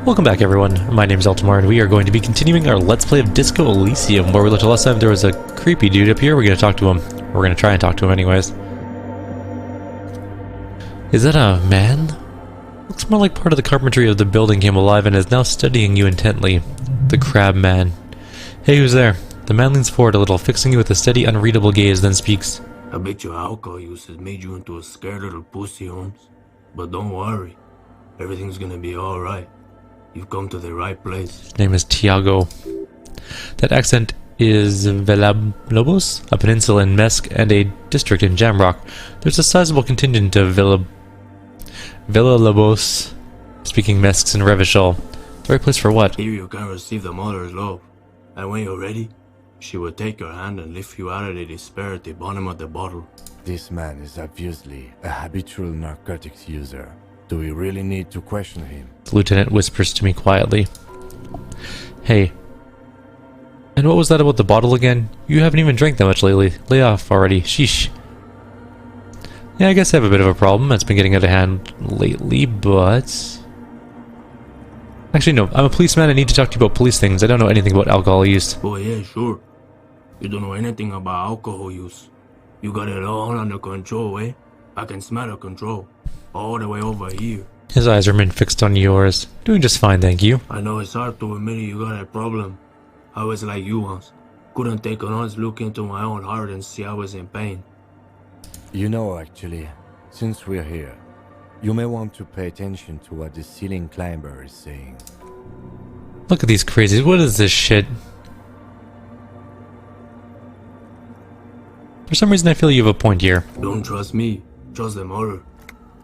Welcome back everyone, my name is Eltimar and we are going to be continuing our Let's Play of Disco Elysium, where we looked at last time there was a creepy dude up here. We're going to talk to him. We're going to try and talk to him anyways. Is that a man? Looks more like part of the carpentry of the building came alive and is now studying you intently. The crab man. Hey, who's there? The man leans forward a little, fixing you with a steady, unreadable gaze, then speaks. I bet your alcohol use has made you into a scared little pussy, Holmes. But don't worry. Everything's gonna be alright. You've come to the right place. His name is Tiago. That accent is Villalobos, a peninsula in Mesk and a district in Jamrock. There's a sizable contingent of Villalobos speaking Mesks in Revachol. The right place for what? Here you can receive the mother's love. And when you're ready, she will take your hand and lift you out of the despair at the bottom of the bottle. This man is obviously a habitual narcotics user. Do we really need to question him? The lieutenant whispers to me quietly. Hey. And what was that about the bottle again? You haven't even drank that much lately. Lay off already. Sheesh. Yeah, I guess I have a bit of a problem. It's been getting out of hand lately, but... Actually, no. I'm a policeman. I need to talk to you about police things. I don't know anything about alcohol use. Oh yeah, sure. You don't know anything about alcohol use. You got it all under control, eh? I can smell the control. All the way over here. His eyes remain fixed on yours. Doing just fine, thank you. I know it's hard to admit you got a problem. I was like you once. Couldn't take an honest look into my own heart and see I was in pain. You know, actually, since we're here, you may want to pay attention to what the ceiling climber is saying. Look at these crazies. What is this shit? For some reason I feel you have a point here. Don't trust me. Trust the mother.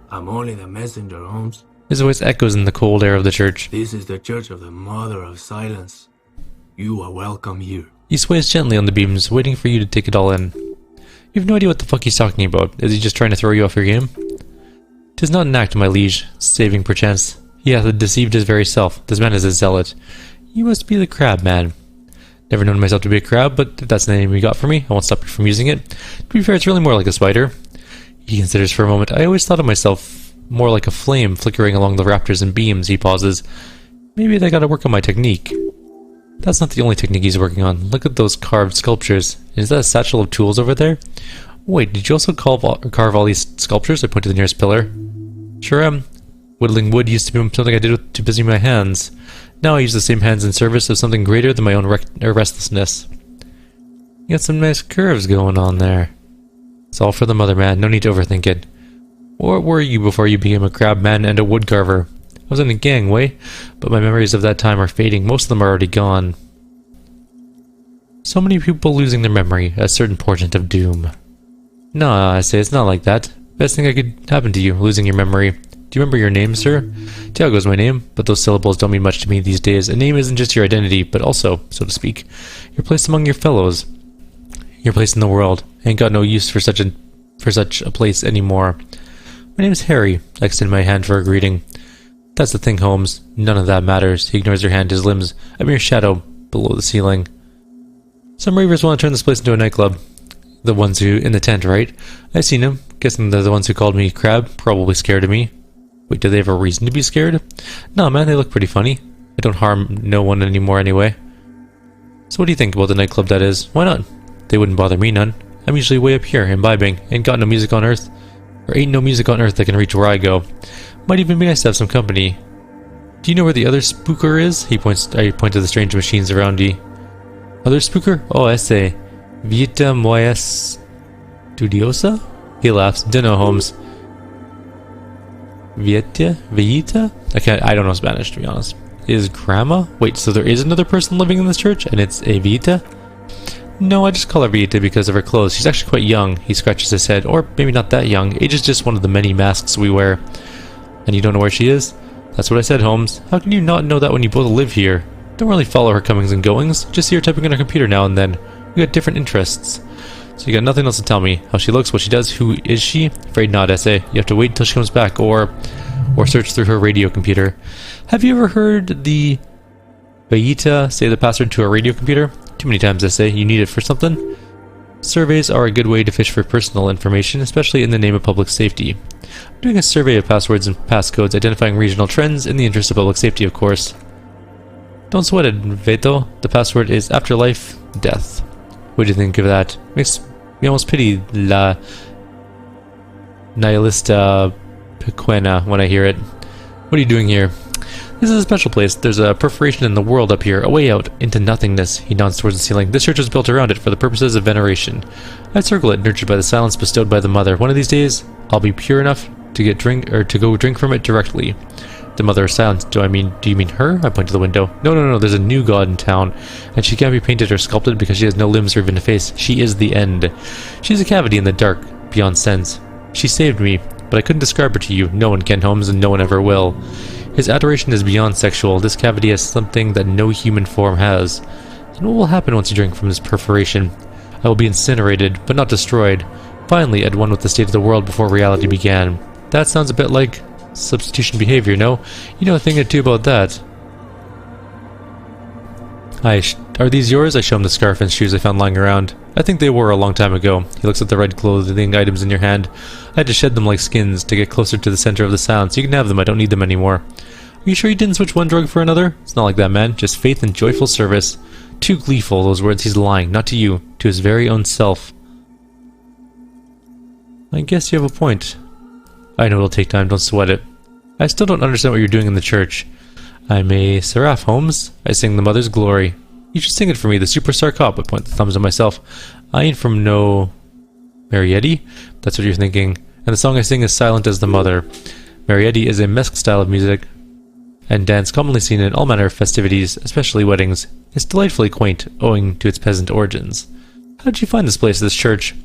I'm only the messenger, Holmes. His voice echoes in the cold air of the church. This is the church of the Mother of Silence. You are welcome here. He sways gently on the beams, waiting for you to take it all in. You have no idea what the fuck he's talking about. Is he just trying to throw you off your game? 'Tis not an act, my liege, saving perchance. He hath deceived his very self. This man is a zealot. You must be the crab man. Never known myself to be a crab, but if that's the name you got for me, I won't stop you from using it. To be fair, it's really more like a spider. He considers for a moment. I always thought of myself more like a flame flickering along the rafters and beams. He pauses. Maybe I gotta work on my technique. That's not the only technique he's working on. Look at those carved sculptures. Is that a satchel of tools over there? Wait, did you also carve all these sculptures? I point to the nearest pillar. Sure am. Whittling wood used to be something I did with too busy my hands. Now I use the same hands in service of something greater than my own restlessness. You got some nice curves going on there. It's all for the mother, man. No need to overthink it. What were you before you became a crab man and a wood carver? I was in a gangway, but my memories of that time are fading. Most of them are already gone. So many people losing their memory, a certain portent of doom. No, I say it's not like that. Best thing that could happen to you, losing your memory. Do you remember your name, sir? Tiago's my name, but those syllables don't mean much to me these days. A name isn't just your identity, but also, so to speak, your place among your fellows. Your place in the world. Ain't got no use for such a place anymore. My name's Harry. I extend my hand for a greeting. That's the thing, Holmes. None of that matters. He ignores your hand, his limbs a mere shadow below the ceiling. Some ravers want to turn this place into a nightclub. The ones who in the tent, right? I've seen them. Guessing they're the ones who called me crab. Probably scared of me. Wait, do they have a reason to be scared? No, man, they look pretty funny. I don't harm no one anymore anyway. So what do you think about the nightclub that is? Why not? They wouldn't bother me none. I'm usually way up here, imbibing. Ain't got no music on earth. Or ain't no music on earth that can reach where I go. Might even be nice to have some company. Do you know where the other spooker is? I point to the strange machines around you. Other spooker? Oh, I say. Vita Moyes Studiosa? He laughs. Dunno, Holmes. Vita? I don't know Spanish, to be honest. Is grandma? Wait, so there is another person living in this church, and it's a Vita? No, I just call her Vita because of her clothes. She's actually quite young. He scratches his head. Or maybe not that young. Age is just one of the many masks we wear. And you don't know where she is? That's what I said, Holmes. How can you not know that when you both live here? Don't really follow her comings and goings. Just see her typing on her computer now and then. We got different interests. So you got nothing else to tell me. How she looks, what she does, who is she? Afraid not, essay. You have to wait until she comes back, or search through her radio computer. Have you ever heard the Vita say the password to a radio computer? Too many times, I say. You need it for something? Surveys are a good way to fish for personal information, especially in the name of public safety. I'm doing a survey of passwords and passcodes, identifying regional trends in the interest of public safety, of course. Don't sweat it, Veto. The password is afterlife, death. What do you think of that? Makes me almost pity La Nihilista Pequena when I hear it. What are you doing here? This is a special place. There's a perforation in the world up here, a way out into nothingness. He nods towards the ceiling. This church was built around it for the purposes of veneration. I circle it, nurtured by the silence bestowed by the mother. One of these days, I'll be pure enough to go drink from it directly. The mother is silent. Do you mean her? I point to the window. No. There's a new god in town, and she can't be painted or sculpted because she has no limbs or even a face. She is the end. She's a cavity in the dark, beyond sense. She saved me, but I couldn't describe her to you. No one can, Holmes, and no one ever will. His adoration is beyond sexual. This cavity has something that no human form has. Then what will happen once you drink from this perforation? I will be incinerated, but not destroyed. Finally, at one with the state of the world before reality began. That sounds a bit like substitution behavior, no? You know a thing or two about that. Are these yours? I show him the scarf and shoes I found lying around. I think they were a long time ago. He looks at the red clothing items in your hand. I had to shed them like skins to get closer to the center of the sound, so you can have them. I don't need them anymore. Are you sure you didn't switch one drug for another? It's not like that, man. Just faith and joyful service. Too gleeful, those words. He's lying. Not to you. To his very own self. I guess you have a point. I know it'll take time. Don't sweat it. I still don't understand what you're doing in the church. I'm a seraph, Holmes. I sing the Mother's Glory. You should sing it for me, the superstar cop. I point the thumbs at myself. I ain't from no Marietti. That's what you're thinking. And the song I sing is Silent as the Mother. Marietti is a mesque style of music and dance commonly seen in all manner of festivities, especially weddings. It's delightfully quaint, owing to its peasant origins. How did you find this place, this church?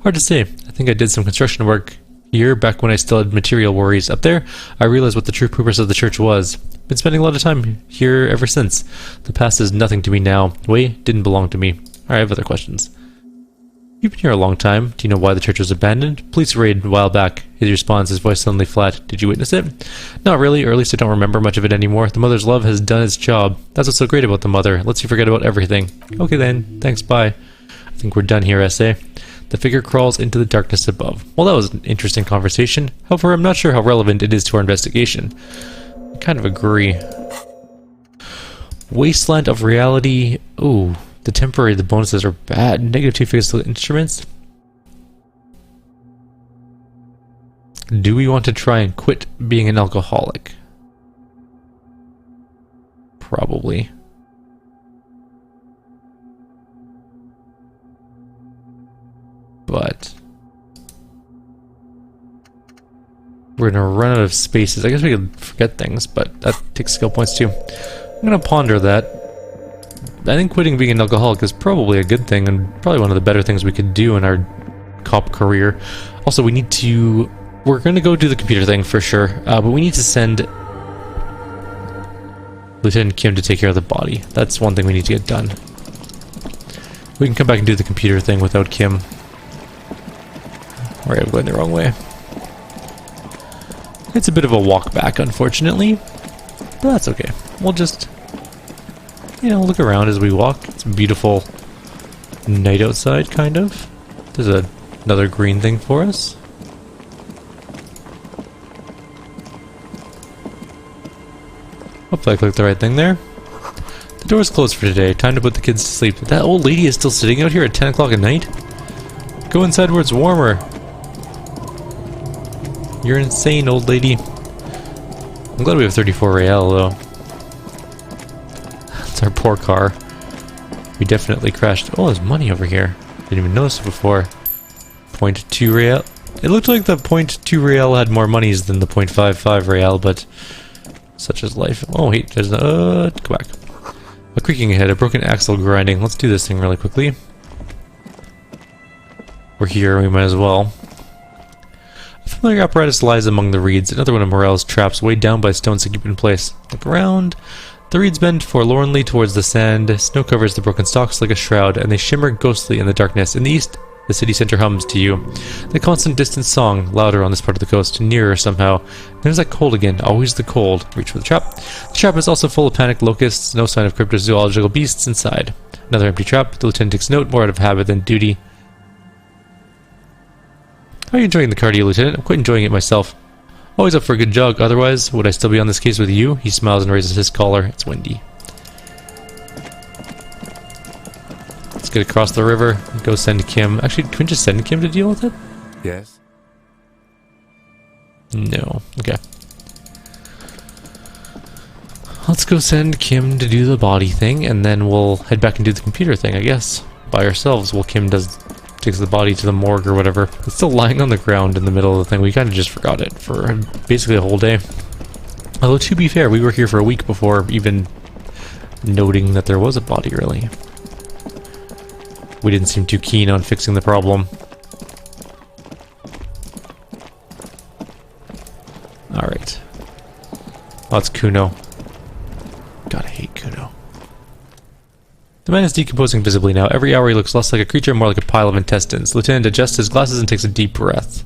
Hard to say. I think I did some construction work here back when I still had material worries. Up there, I realized what the true purpose of the church was. Been spending a lot of time here ever since. The past is nothing to me now. Way didn't belong to me. I have other questions. You've been here a long time. Do you know why the church was abandoned? Police raid a while back. His response, his voice suddenly flat. Did you witness it? Not really, or at least I don't remember much of it anymore. The mother's love has done its job. That's what's so great about the mother. It lets you forget about everything. Okay then. Thanks, bye. I think we're done here, essay. The figure crawls into the darkness above. Well, that was an interesting conversation. However, I'm not sure how relevant it is to our investigation. I kind of agree. Wasteland of reality. Ooh, the bonuses are bad. Negative 2 physical instruments. Do we want to try and quit being an alcoholic? Probably. But we're gonna run out of spaces. I guess we could forget things, but that takes skill points too. I'm gonna ponder that. I think quitting being an alcoholic is probably a good thing, and probably one of the better things we could do in our cop career. Also, we're gonna go do the computer thing for sure, but we need to send Lieutenant Kim to take care of the body. That's one thing we need to get done. We can come back and do the computer thing without Kim. Alright, I'm going the wrong way. It's a bit of a walk back, unfortunately. But that's okay. We'll just, look around as we walk. It's a beautiful night outside, kind of. There's another green thing for us. Hopefully I clicked the right thing there. The door's closed for today. Time to put the kids to sleep. That old lady is still sitting out here at 10 o'clock at night? Go inside where it's warmer. You're insane, old lady. I'm glad we have 34 real, though. That's our poor car. We definitely crashed. Oh, there's money over here. Didn't even notice it before. 0.2 real. It looked like the 0.2 real had more monies than the 0.55 real, but such is life. Oh, wait, there's go back. A creaking ahead, a broken axle grinding. Let's do this thing really quickly. We're here, we might as well. A familiar apparatus lies among the reeds. Another one of Morel's traps, weighed down by stones to keep it in place. Look around. The reeds bend forlornly towards the sand. Snow covers the broken stalks like a shroud, and they shimmer ghostly in the darkness. In the east, the city center hums to you. The constant distant song, louder on this part of the coast, nearer somehow. There's that cold again, always the cold. Reach for the trap. The trap is also full of panicked locusts, no sign of cryptozoological beasts inside. Another empty trap. The lieutenant takes note, more out of habit than duty. How are you enjoying the cardio, Lieutenant? I'm quite enjoying it myself. Always up for a good jog, otherwise, would I still be on this case with you? He smiles and raises his collar. It's windy. Let's get across the river and go send Kim. Actually, can we just send Kim to deal with it? Yes? No. Okay. Let's go send Kim to do the body thing, and then we'll head back and do the computer thing, I guess. By ourselves, while Kim takes the body to the morgue or whatever. It's still lying on the ground in the middle of the thing. We kind of just forgot it for basically a whole day. Although, to be fair, we were here for a week before even noting that there was a body, really. We didn't seem too keen on fixing the problem. Alright. Oh, it's Kuno. God, I hate Kuno. The man is decomposing visibly now. Every hour he looks less like a creature, more like a pile of intestines. The lieutenant adjusts his glasses and takes a deep breath.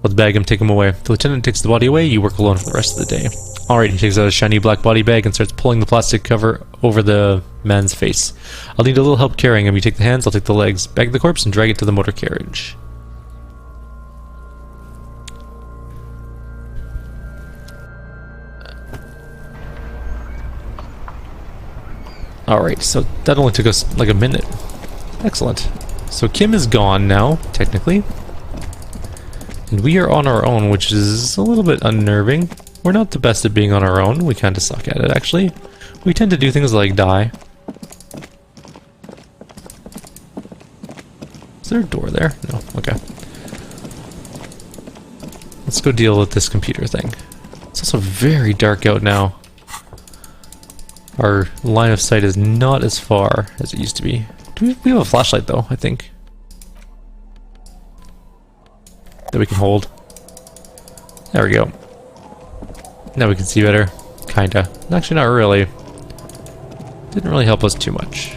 Let's bag him, take him away. The lieutenant takes the body away, you work alone for the rest of the day. Alright, he takes out a shiny black body bag and starts pulling the plastic cover over the man's face. I'll need a little help carrying him. You take the hands, I'll take the legs. Bag the corpse and drag it to the motor carriage. Alright, so that only took us like a minute. Excellent. So Kim is gone now, technically. And we are on our own, which is a little bit unnerving. We're not the best at being on our own. We kind of suck at it, actually. We tend to do things like die. Is there a door there? No. Okay. Let's go deal with this computer thing. It's also very dark out now. Our line of sight is not as far as it used to be. We have a flashlight though, I think. That we can hold. There we go. Now we can see better. Kinda. Actually not really. Didn't really help us too much.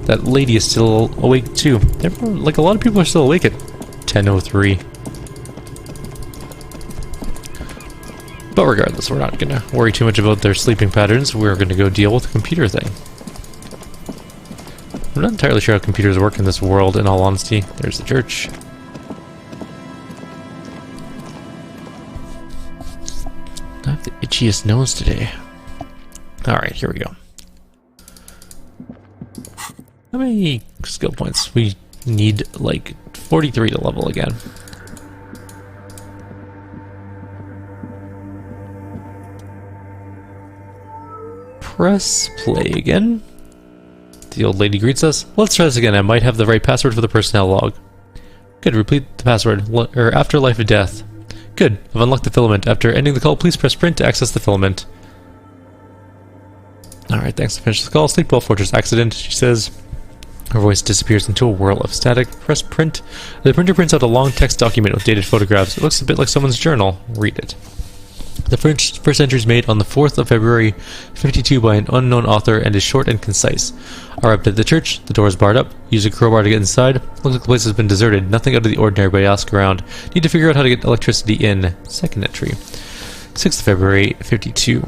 That lady is still awake too. Everyone, like a lot of people are still awake at 10:03. But regardless, we're not gonna worry too much about their sleeping patterns. We're gonna go deal with the computer thing. I'm not entirely sure how computers work in this world, in all honesty. There's the church. I have the itchiest nose today. Alright, here we go. How many skill points? We need like 43 to level again. Press play again. The old lady greets us. Let's try this again. I might have the right password for the personnel log. Good, repeat the password. After life of death. Good, I've unlocked the filament. After ending the call, please press print to access the filament. Alright, thanks to finish the call. Sleep well, Fortress Accident, she says. Her voice disappears into a whirl of static. Press print. The printer prints out a long text document with dated photographs. It looks a bit like someone's journal. Read it. The first entry is made on the 4th of February, 52 by an unknown author and is short and concise. Arrived at the church, the door is barred up. Use a crowbar to get inside. Looks like the place has been deserted. Nothing out of the ordinary, but ask around. Need to figure out how to get electricity in. Second entry. 6th of February, 52.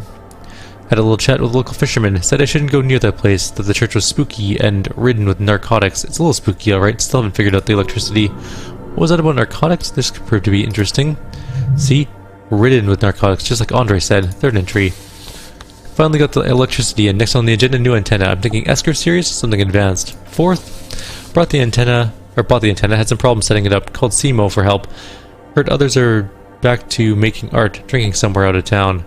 Had a little chat with a local fisherman. Said I shouldn't go near that place, that the church was spooky and ridden with narcotics. It's a little spooky, alright. Still haven't figured out the electricity. What was that about narcotics? This could prove to be interesting. See? Ridden with narcotics, just like Andre said. Third entry. Finally got the electricity, and next on the agenda, new antenna. I'm thinking Esker series, something advanced. Fourth, bought the antenna, had some problems setting it up, called Simo for help. Heard others are back to making art, drinking somewhere out of town.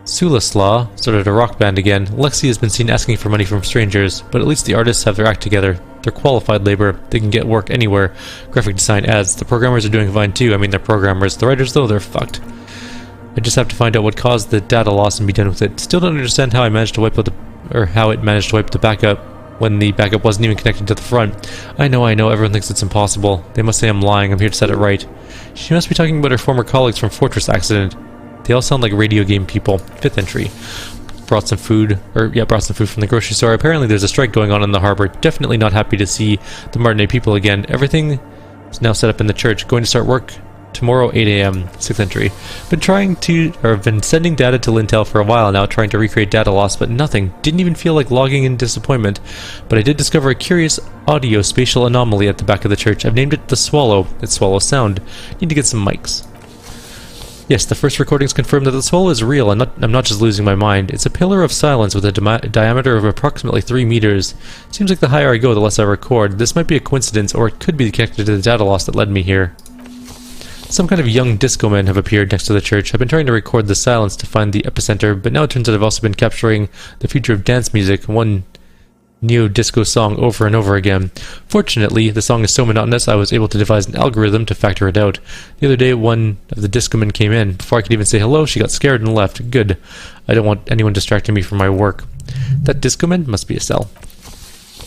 Sulaslaw started a rock band again. Lexi has been seen asking for money from strangers, but at least the artists have their act together. They're qualified labor. They can get work anywhere. Graphic design ads. The programmers are doing fine too. I mean, they're programmers. The writers, though, they're fucked. I just have to find out what caused the data loss and be done with it. Still don't understand how I managed to wipe out how it managed to wipe the backup when the backup wasn't even connected to the front. I know, everyone thinks it's impossible. They must say I'm lying. I'm here to set it right. She must be talking about her former colleagues from Fortress Accident. They all sound like radio game people. Fifth entry. Brought some food from the grocery store. Apparently there's a strike going on in the harbor. Definitely not happy to see the Martinet people again. Everything is now set up in the church. Going to start work tomorrow 8 a.m. 6th entry. I've been sending data to Lintel for a while now, trying to recreate data loss, but nothing. Didn't even feel like logging in disappointment. But I did discover a curious audio spatial anomaly at the back of the church. I've named it the Swallow. It's Swallow Sound. Need to get some mics. Yes, the first recordings confirm that the Swallow is real, and I'm not just losing my mind. It's a pillar of silence with a diameter of approximately 3 meters. Seems like the higher I go, the less I record. This might be a coincidence, or it could be connected to the data loss that led me here. Some kind of young disco men have appeared next to the church. I've been trying to record the silence to find the epicenter, but now it turns out I've also been capturing the future of dance music, one neo-disco song over and over again. Fortunately, the song is so monotonous I was able to devise an algorithm to factor it out. The other day, one of the disco men came in. Before I could even say hello, she got scared and left. Good. I don't want anyone distracting me from my work. That disco man must be a cell.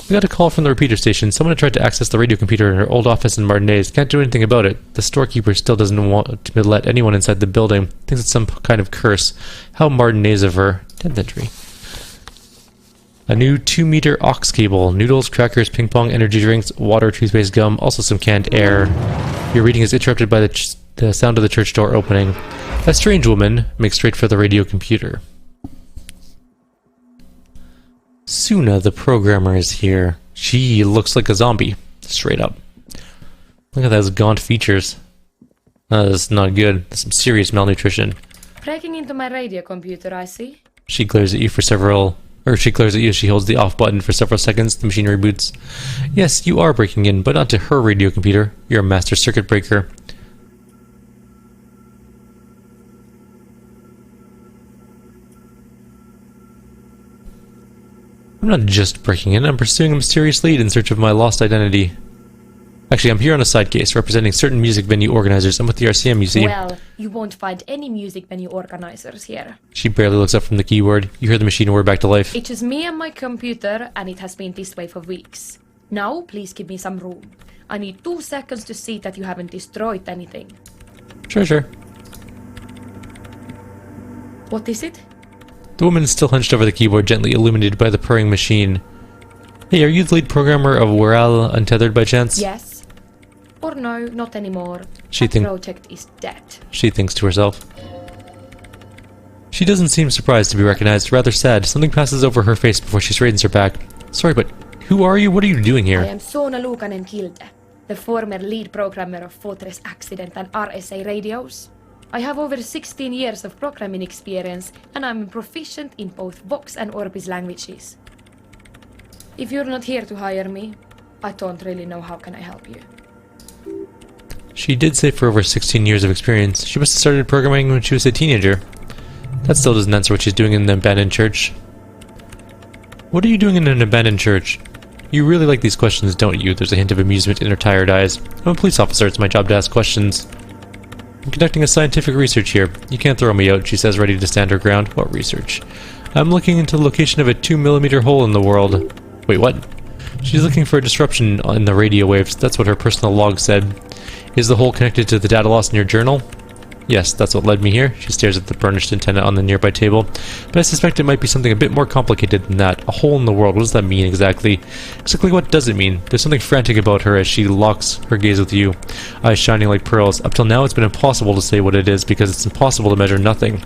We got a call from the repeater station. Someone had tried to access the radio computer in her old office in Martinez. Can't do anything about it. The storekeeper still doesn't want to let anyone inside the building. Thinks it's some kind of curse. How Martinez of her. 10th entry. A new 2-meter aux cable, noodles, crackers, ping pong, energy drinks, water, toothpaste, gum, also some canned air. Your reading is interrupted by the sound of the church door opening. A strange woman makes straight for the radio computer. Suna, the programmer, is here. She looks like a zombie, straight up. Look at those gaunt features. That's not good. That's some serious malnutrition. Breaking into my radio computer, I see. She glares at you as she holds the off button for several seconds. The machine reboots. Yes, you are breaking in, but not to her radio computer. You're a master circuit breaker. I'm not just breaking in, I'm pursuing a mysterious lead in search of my lost identity. Actually, I'm here on a side case, representing certain music venue organizers. I'm with the RCM, you see. Well, you won't find any music venue organizers here. She barely looks up from the keyboard. You hear the machine whir back to life. It's just me and my computer, and it has been this way for weeks. Now, please give me some room. I need 2 seconds to see that you haven't destroyed anything. Sure. What is it? The woman is still hunched over the keyboard, gently illuminated by the purring machine. Hey, are you the lead programmer of Weral Untethered by chance? Yes. Or no, not anymore. The project is dead. She thinks to herself. She doesn't seem surprised to be recognized, rather sad. Something passes over her face before she straightens her back. Sorry, but who are you? What are you doing here? I am Sona Lukanen Kilde, the former lead programmer of Fortress Accident and RSA radios. I have over 16 years of programming experience, and I'm proficient in both Vox and Orbis languages. If you're not here to hire me, I don't really know how can I help you. She did say for over 16 years of experience. She must have started programming when she was a teenager. That still doesn't answer what she's doing in an abandoned church. What are you doing in an abandoned church? You really like these questions, don't you? There's a hint of amusement in her tired eyes. I'm a police officer. It's my job to ask questions. I'm conducting a scientific research here. You can't throw me out, she says, ready to stand her ground. What research? I'm looking into the location of a 2mm hole in the world. Wait, what? She's looking for a disruption in the radio waves. That's what her personal log said. Is the hole connected to the data loss in your journal? Yes, that's what led me here. She stares at the burnished antenna on the nearby table. But I suspect it might be something a bit more complicated than that. A hole in the world. What does that mean exactly? Exactly what does it mean? There's something frantic about her as she locks her gaze with you. Eyes shining like pearls. Up till now it's been impossible to say what it is because it's impossible to measure nothing.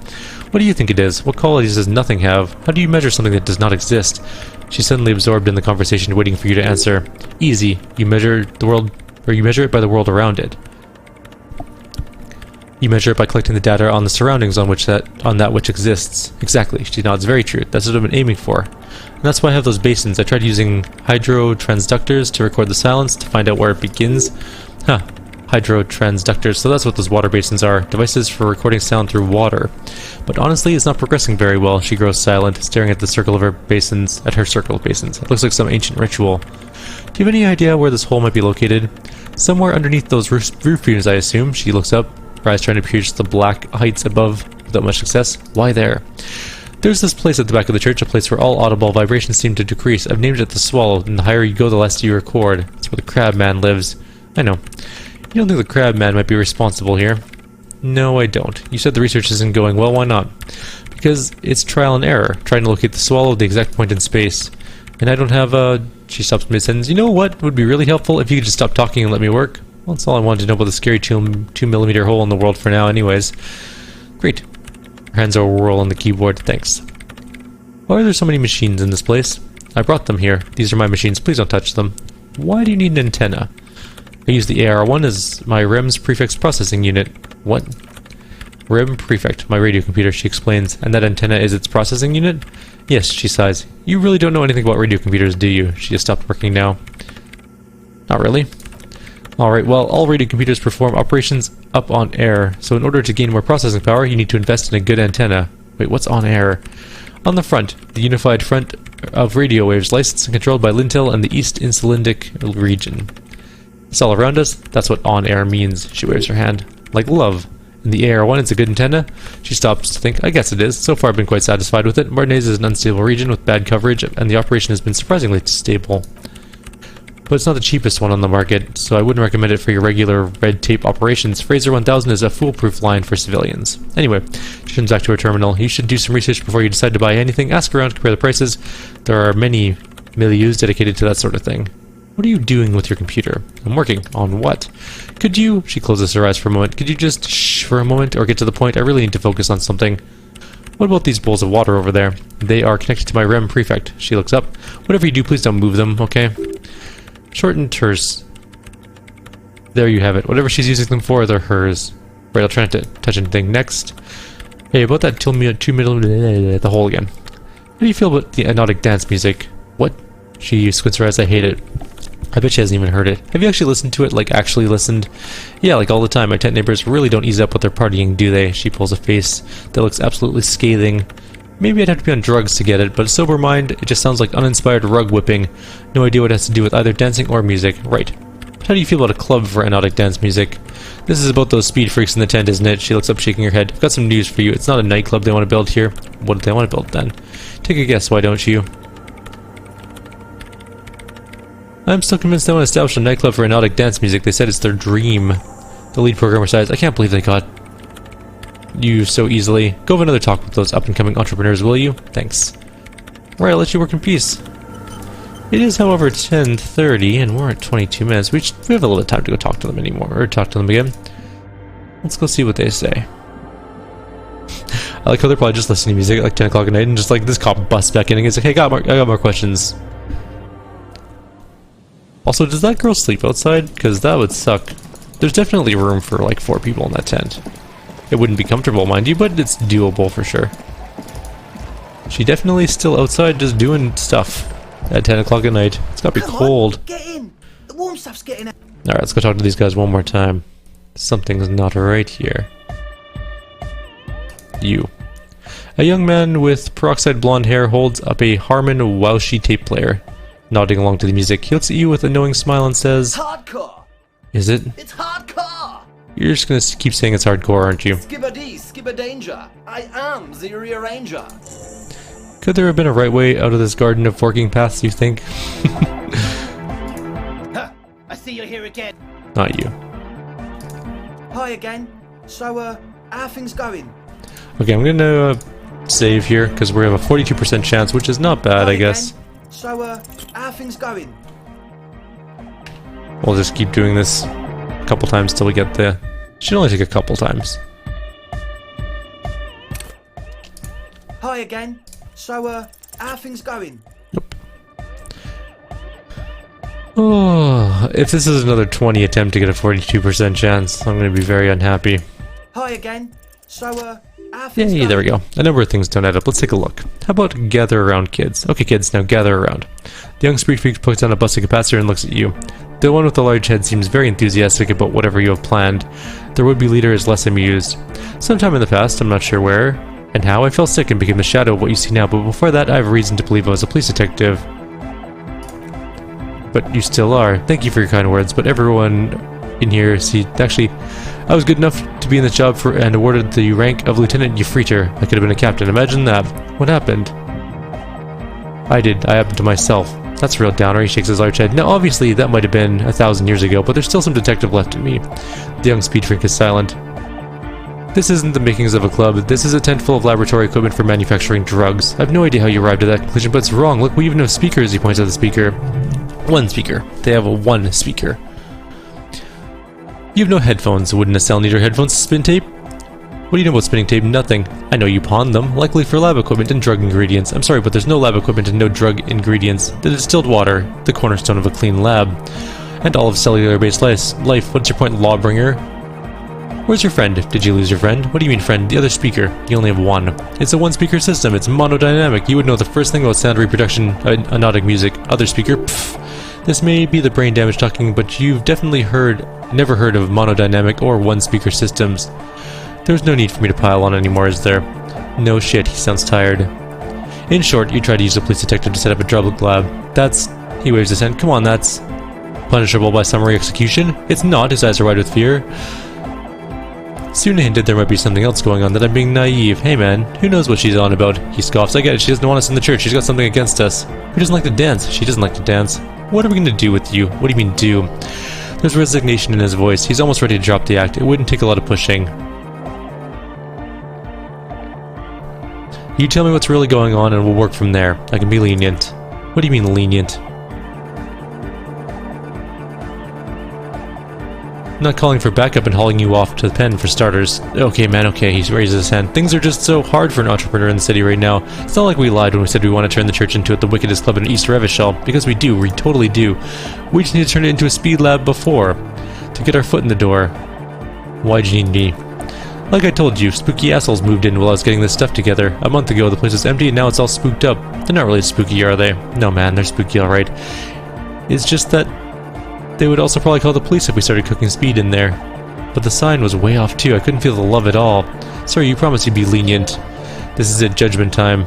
What do you think it is? What qualities does nothing have? How do you measure something that does not exist? She's suddenly absorbed in the conversation, waiting for you to answer. Easy. You measure the world, or you measure it by the world around it. You measure it by collecting the data on the surroundings on that which exists. Exactly. She nods. Very true. That's what I've been aiming for. And that's why I have those basins. I tried using hydrotransductors to record the silence to find out where it begins. Hydrotransductors. So that's what those water basins are. Devices for recording sound through water. But honestly, it's not progressing very well. She grows silent, staring at the circle of her basins, It looks like some ancient ritual. Do you have any idea where this hole might be located? Somewhere underneath those roof beams, I assume. She looks up, her eyes trying to pierce the black heights above without much success. Why there? There's this place at the back of the church, a place where all audible vibrations seem to decrease. I've named it the Swallow, and the higher you go, the less you record. It's where the Crab Man lives. I know. You don't think the Crab Man might be responsible here? No, I don't. You said the research isn't going well, why not? Because it's trial and error, trying to locate the Swallow, the exact point in space. And I don't have a... She stops mid-sentence. You know what would be really helpful? If you could just stop talking and let me work. Well, that's all I wanted to know about the scary 2mm hole in the world for now anyways. Great. Her hands are a whirl on the keyboard. Thanks. Why are there so many machines in this place? I brought them here. These are my machines. Please don't touch them. Why do you need an antenna? I use the AR-1 as my REM's prefix processing unit. What? REM prefect, my radio computer, she explains. And that antenna is its processing unit? Yes, she sighs. You really don't know anything about radio computers, do you? She has stopped working now. Not really. Alright, well, all radio computers perform operations up on air, so in order to gain more processing power, you need to invest in a good antenna. Wait, what's on air? On the front, the unified front of radio waves, licensed and controlled by Lintel and the East Insulindic region. It's all around us. That's what on air means. She waves her hand. Like love. In the AR-1, it's a good antenna? She stops to think. I guess it is. So far, I've been quite satisfied with it. Martinez is an unstable region with bad coverage, and the operation has been surprisingly stable. But it's not the cheapest one on the market, so I wouldn't recommend it for your regular red tape operations. Fraser 1000 is a foolproof line for civilians. Anyway, she turns back to her terminal. You should do some research before you decide to buy anything. Ask around, compare the prices. There are many milieus dedicated to that sort of thing. What are you doing with your computer? I'm working. On what? Could you... She closes her eyes for a moment. Could you just shh for a moment or get to the point? I really need to focus on something. What about these bowls of water over there? They are connected to my REM prefect. She looks up. Whatever you do, please don't move them, okay? Short and terse. There you have it. Whatever she's using them for, they're hers. Right, I'll try not to touch anything. Next. Hey, about that 2mm, the hole again. How do you feel about the hypnotic dance music? What? She squints her eyes. I hate it. I bet she hasn't even heard it. Have you actually listened to it? Like, actually listened? Yeah, like all the time. My tent neighbors really don't ease up with their partying, do they? She pulls a face that looks absolutely scathing. Maybe I'd have to be on drugs to get it, but sober mind, it just sounds like uninspired rug whipping. No idea what it has to do with either dancing or music. Right. But how do you feel about a club for hypnotic dance music? This is about those speed freaks in the tent, isn't it? She looks up, shaking her head. I've got some news for you. It's not a nightclub they want to build here. What do they want to build then? Take a guess, why don't you? I'm still convinced they want to establish a nightclub for hypnotic dance music. They said it's their dream. The lead programmer sighs. I can't believe they got you so easily. Go have another talk with those up-and-coming entrepreneurs, will you? Thanks. Alright, I'll let you work in peace. It is, however, 10:30, and we're at 22 minutes. We have a little bit of time to go talk to them anymore, or talk to them again. Let's go see what they say. I like how they're probably just listening to music at like 10 o'clock at night, and just like this cop busts back in and he's like, hey, I got more questions. Also, does that girl sleep outside? Because that would suck. There's definitely room for like 4 people in that tent. It wouldn't be comfortable, mind you, but it's doable for sure. She definitely still outside just doing stuff at 10 o'clock at night. It's gotta be cold. Get in! The warm stuff's getting out. Alright, let's go talk to these guys one more time. Something's not right here. You. A young man with peroxide blonde hair holds up a Harman Waushi tape player. Nodding along to the music, he looks at you with a knowing smile and says, Hardcore! Is it? It's hardcore! You're just gonna keep saying it's hardcore, aren't you? Skibbity, skibberdanger. I am the rearranger. Could there have been a right way out of this garden of forking paths, you think? Huh, I see you're here again. Not you. Hi again. So, how are things going? Okay, I'm gonna save here, because we have a 42% chance, which is not bad, I guess. Again. So, how are things going? We'll just keep doing this a couple times till we get the... Should only take a couple times. Hi again. So, how are things going? Nope. Oh, if this is another 20 attempt to get a 42% chance, I'm going to be very unhappy. Hi again. So, how are things Yay, going? there we go. A number of things don't add up. Let's take a look. How about gather around, kids? Okay, kids, now gather around. The young speed freak puts down a busted capacitor and looks at you. The one with the large head seems very enthusiastic about whatever you have planned. Their would-be leader is less amused. Sometime in the past, I'm not sure where and how, I fell sick and became the shadow of what you see now, but before that, I have reason to believe I was a police detective. But you still are. Thank you for your kind words, but everyone in here, see, actually, I was good enough to be in this job and awarded the rank of Lieutenant Yefreeter. I could have been a captain. Imagine that. What happened? I happened to myself. That's a real downer. He shakes his large head. Now, obviously, that might have been 1,000 years ago, but there's still some detective left in me. The young speed freak is silent. This isn't the makings of a club. This is a tent full of laboratory equipment for manufacturing drugs. I have no idea how you arrived at that conclusion, but it's wrong. Look, we even have speakers, he points at the speaker. One speaker. They have one speaker. You have no headphones. Wouldn't a cell need her headphones to spin tape? What do you know about spinning tape? Nothing. I know you pawned them, likely for lab equipment and drug ingredients. I'm sorry, but there's no lab equipment and no drug ingredients. The distilled water, the cornerstone of a clean lab. And all of cellular-based life. What's your point, lawbringer? Where's your friend? Did you lose your friend? What do you mean friend? The other speaker. You only have one. It's a one-speaker system. It's monodynamic. You would know the first thing about sound reproduction, anodic music. Other speaker? Pfft. This may be the brain damage talking, but you've definitely never heard of monodynamic or one-speaker systems. There's no need for me to pile on anymore, is there? No shit, he sounds tired. In short, you tried to use a police detective to set up a drug lab. That's... He waves his hand. Come on, that's... punishable by summary execution? It's not. His eyes are wide with fear. Soon hinted there might be something else going on, that I'm being naive. Hey man, who knows what she's on about? He scoffs. I get it, she doesn't want us in the church. She's got something against us. Who doesn't like to dance? She doesn't like to dance. What are we going to do with you? What do you mean do? There's resignation in his voice. He's almost ready to drop the act. It wouldn't take a lot of pushing. You tell me what's really going on and we'll work from there. I can be lenient. What do you mean lenient? I'm not calling for backup and hauling you off to the pen for starters. Okay man, okay, he raises his hand. Things are just so hard for an entrepreneur in the city right now. It's not like we lied when we said we want to turn the church into the wickedest club in East Revachol, because we do, we totally do. We just need to turn it into a speed lab before, to get our foot in the door. Why'd you need me? Like I told you, spooky assholes moved in while I was getting this stuff together. A month ago, the place was empty and now it's all spooked up. They're not really spooky, are they? No man, they're spooky alright. It's just that they would also probably call the police if we started cooking speed in there. But the sign was way off too, I couldn't feel the love at all. Sorry, you promised you'd be lenient. This is it, judgment time.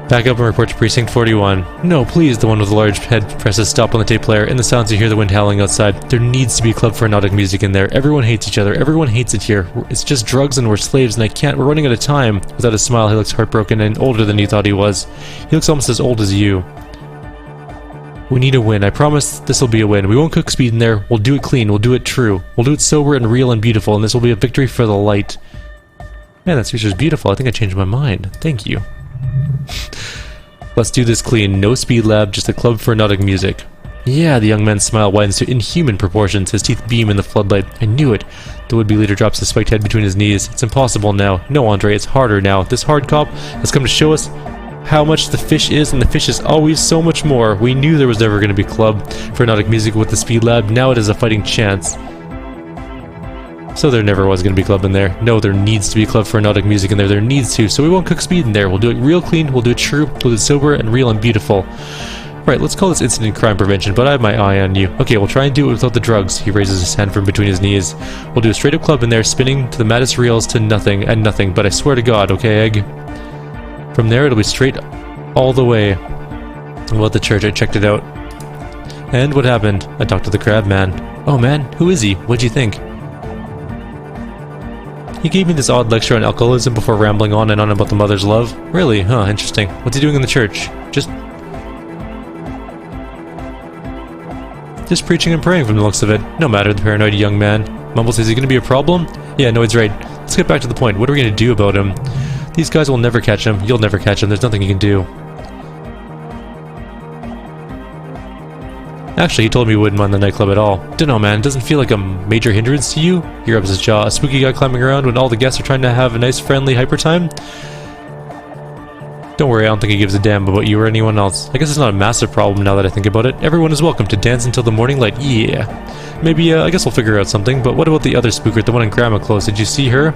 Back up and report to Precinct 41. No, please, the one with the large head presses stop on the tape player. In the sounds you hear the wind howling outside. There needs to be a club for anodic music in there. Everyone hates each other. Everyone hates it here. It's just drugs and we're slaves and we're running out of time. Without a smile, he looks heartbroken and older than you thought he was. He looks almost as old as you. We need a win. I promise this will be a win. We won't cook speed in there. We'll do it clean. We'll do it true. We'll do it sober and real and beautiful, and this will be a victory for the light. Man, that speech is beautiful. I think I changed my mind. Thank you. Let's do this clean. No speed lab, just a club for anodic music. Yeah, the young man's smile widens to inhuman proportions. His teeth beam in the floodlight. I knew it. The would-be leader drops his spiked head between his knees. It's impossible now. No, Andre, it's harder now. This hard cop has come to show us how much the fish is, and the fish is always so much more. We knew there was never going to be a club for anodic music with the speed lab. Now it is a fighting chance. So there never was going to be a club in there. No, there needs to be a club for anodic music in there. There needs to. So we won't cook speed in there. We'll do it real clean. We'll do it true. We'll do it sober and real and beautiful. Right, let's call this incident crime prevention, but I have my eye on you. Okay, we'll try and do it without the drugs. He raises his hand from between his knees. We'll do a straight up club in there, spinning to the maddest reels to nothing and nothing, but I swear to God, okay, Egg? From there, it'll be straight all the way. Well, at the church, I checked it out. And what happened? I talked to the crab man. Oh man, who is he? What'd you think? He gave me this odd lecture on alcoholism before rambling on and on about the mother's love. Really? Huh, interesting. What's he doing in the church? Just preaching and praying from the looks of it. No matter, the paranoid young man mumbles, is he gonna be a problem? Yeah, no, he's right. Let's get back to the point. What are we gonna do about him? These guys will never catch him. You'll never catch him. There's nothing you can do. Actually, he told me he wouldn't mind the nightclub at all. Dunno, man. It doesn't feel like a major hindrance to you? He rubs his jaw. A spooky guy climbing around when all the guests are trying to have a nice, friendly hyper time? Don't worry, I don't think he gives a damn about you or anyone else. I guess it's not a massive problem now that I think about it. Everyone is welcome to dance until the morning light. Yeah. Maybe, I guess we'll figure out something. But what about the other spooker, the one in Grandma Close? Did you see her?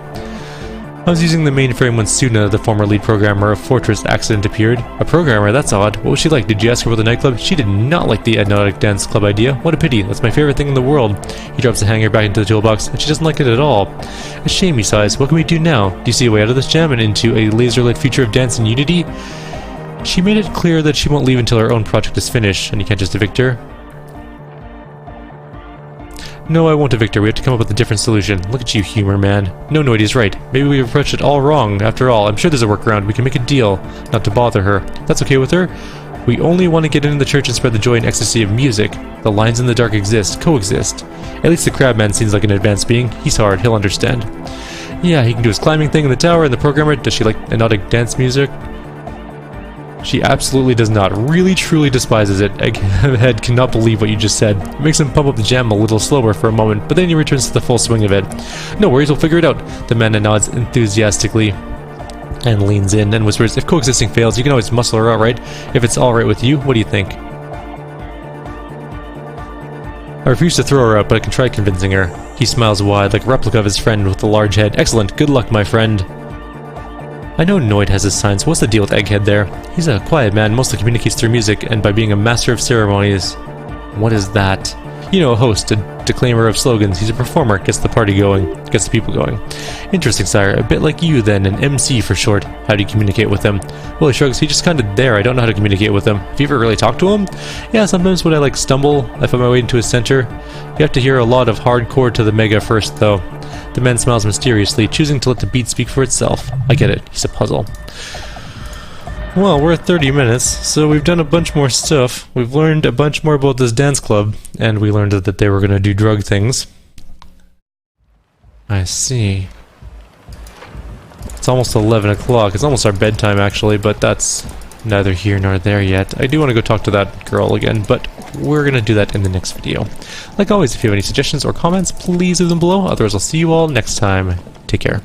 I was using the mainframe when Suna, the former lead programmer of Fortress, accident appeared. A programmer? That's odd. What was she like? Did you ask her about the nightclub? She did not like the Anodic Dance Club idea. What a pity. That's my favorite thing in the world. He drops the hanger back into the toolbox, and she doesn't like it at all. A shame, he sighs. What can we do now? Do you see a way out of this jam and into a laser-lit future of dance and unity? She made it clear that she won't leave until her own project is finished, and you can't just evict her. No, I won't evict her. We have to come up with a different solution. Look at you, humor man. No, Noidy's right. Maybe we've approached it all wrong. After all, I'm sure there's a workaround. We can make a deal, not to bother her. That's okay with her? We only want to get into the church and spread the joy and ecstasy of music. The lines in the dark coexist. At least the crab man seems like an advanced being. He's hard. He'll understand. Yeah, he can do his climbing thing in the tower, and the programmer, does she like hypnotic dance music? She absolutely does not. Really, truly despises it. Egghead cannot believe what you just said. It makes him pump up the jam a little slower for a moment, but then he returns to the full swing of it. No worries, we'll figure it out. The man nods enthusiastically and leans in and whispers, if coexisting fails, you can always muscle her out, right? If it's alright with you, what do you think? I refuse to throw her out, but I can try convincing her. He smiles wide, like a replica of his friend with the large head. Excellent, good luck, my friend. I know Noid has his signs. What's the deal with Egghead there? He's a quiet man, mostly communicates through music and by being a master of ceremonies. What is that? You know, a host, a declaimer of slogans. He's a performer, gets the party going, gets the people going. Interesting, sire. A bit like you, then, an MC for short. How do you communicate with him? Well, he shrugs. He's just kind of there. I don't know how to communicate with him. Have you ever really talked to him? Yeah, sometimes when I, stumble, I find my way into his center. You have to hear a lot of hardcore to the mega first, though. The man smiles mysteriously, choosing to let the beat speak for itself. I get it. He's a puzzle. Well, we're at 30 minutes, so we've done a bunch more stuff. We've learned a bunch more about this dance club, and we learned that they were going to do drug things. I see. It's almost 11 o'clock. It's almost our bedtime, actually, but that's neither here nor there yet. I do want to go talk to that girl again, but we're going to do that in the next video. Like always, if you have any suggestions or comments, please leave them below. Otherwise, I'll see you all next time. Take care.